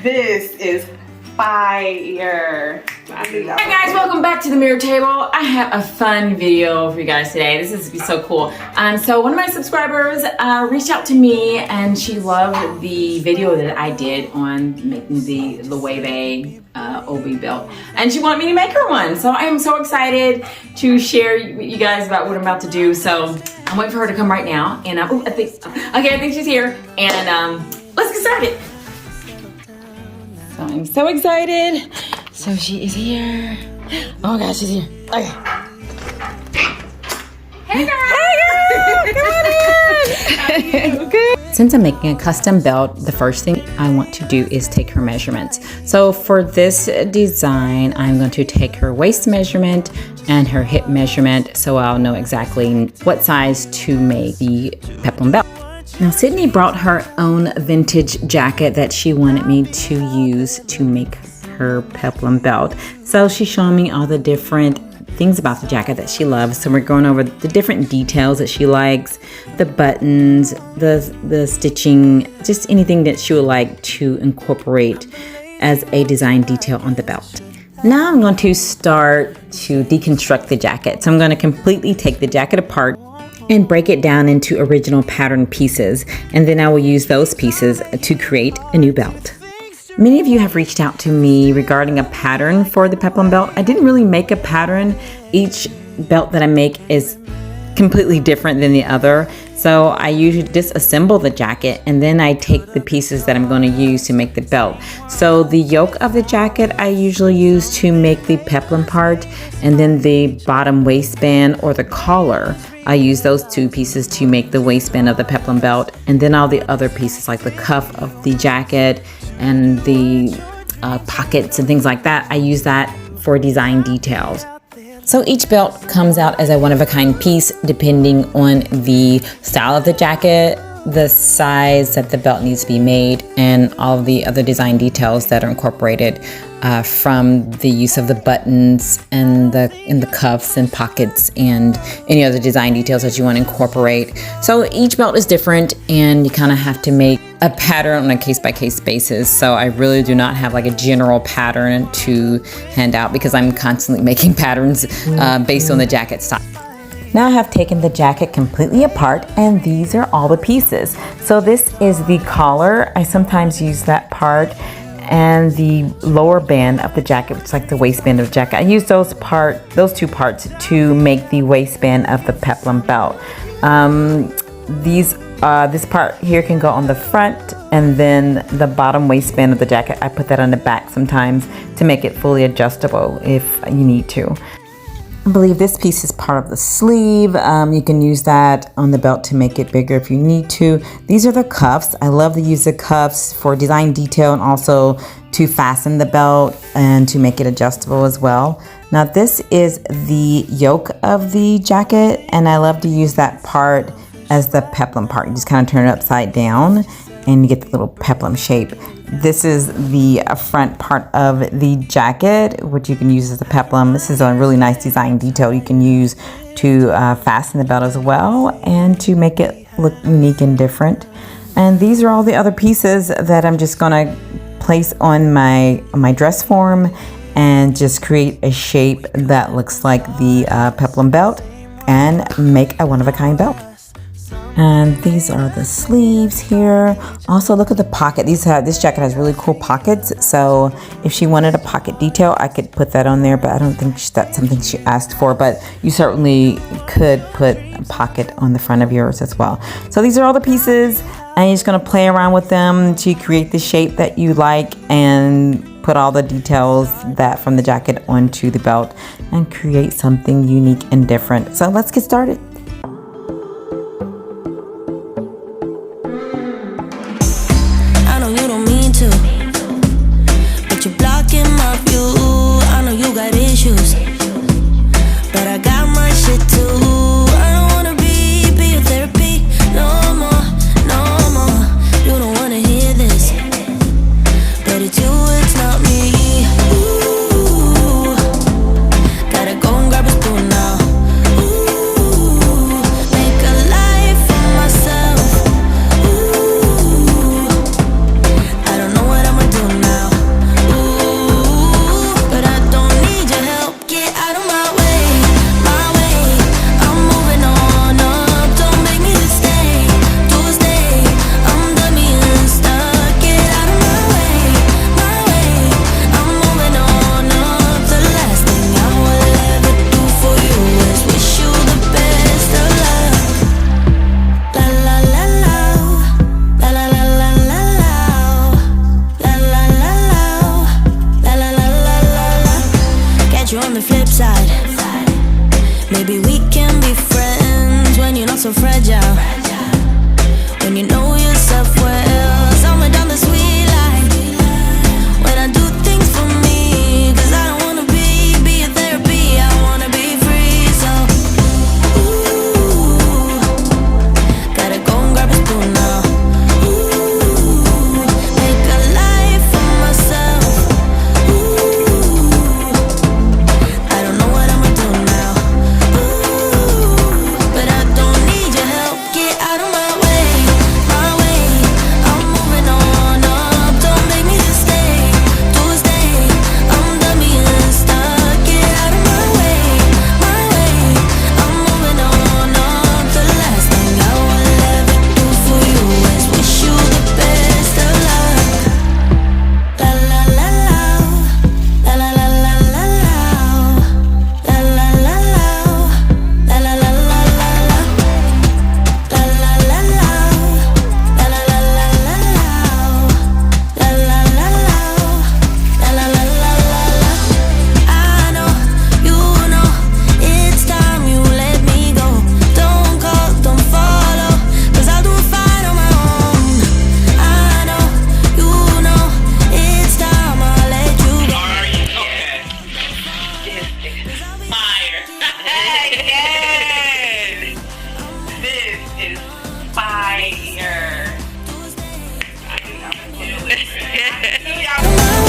This is fire. Hey guys, welcome back to the mirror table. I have a fun video for you guys today. This is so cool. So one of my subscribers reached out to me and she loved the video that I did on making the LOEWE Obi Belt, and she wanted me to make her one. So I am so excited to share with you guys about what I'm about to do. So I'm waiting for her to come right now, and I think she's here, and let's get started. So I'm so excited. So she is here. Oh gosh, she's here. Okay. Hey girl! Hey girl! Come on in! Good. Since I'm making a custom belt, the first thing I want to do is take her measurements. So for this design, I'm going to take her waist measurement and her hip measurement so I'll know exactly what size to make the peplum belt. Now, Sydney brought her own vintage jacket that she wanted me to use to make her peplum belt. So she's showing me all the different things about the jacket that she loves. So we're going over the different details that she likes, the buttons, the stitching, just anything that she would like to incorporate as a design detail on the belt. Now I'm going to start to deconstruct the jacket. So I'm going to completely take the jacket apart and break it down into original pattern pieces, and then I will use those pieces to create a new belt. Many of you have reached out to me regarding a pattern for the peplum belt. I didn't really make a pattern. Each belt that I make is completely different than the other. So I usually disassemble the jacket and then I take the pieces that I'm going to use to make the belt. So the yoke of the jacket I usually use to make the peplum part, and then the bottom waistband or the collar, I use those two pieces to make the waistband of the peplum belt, and then all the other pieces like the cuff of the jacket and the pockets and things like that, I use that for design details. So each belt comes out as a one-of-a-kind piece depending on the style of the jacket, the size that the belt needs to be made, and all of the other design details that are incorporated from the use of the buttons and the cuffs and pockets and any other design details that you want to incorporate. So each belt is different, and you kind of have to make a pattern on a case-by-case basis. So I really do not have like a general pattern to hand out because I'm constantly making patterns based on the jacket style. Now I have taken the jacket completely apart, and these are all the pieces. So this is the collar. I sometimes use that part, and the lower band of the jacket, which is like the waistband of the jacket. I use those two parts to make the waistband of the peplum belt. This part here can go on the front, and then the bottom waistband of the jacket, I put that on the back sometimes to make it fully adjustable if you need to. I believe this piece is part of the sleeve. You can use that on the belt to make it bigger if you need to. These are the cuffs. I love to use the cuffs for design detail and also to fasten the belt and to make it adjustable as well. Now this is the yoke of the jacket, and I love to use that part as the peplum part. You just kind of turn it upside down and you get the little peplum shape. This is the front part of the jacket, which you can use as a peplum. This is a really nice design detail you can use to fasten the belt as well and to make it look unique and different. And these are all the other pieces that I'm just gonna place on my dress form and just create a shape that looks like the peplum belt and make a one-of-a-kind belt. And these are the sleeves here. Also, look at the pocket. This jacket has really cool pockets. So if she wanted a pocket detail, I could put that on there, but I don't think that's something she asked for, but you certainly could put a pocket on the front of yours as well. So these are all the pieces, and you're just gonna play around with them to create the shape that you like and put all the details that from the jacket onto the belt and create something unique and different. So let's get started. I don't know what I'm fire. I do know.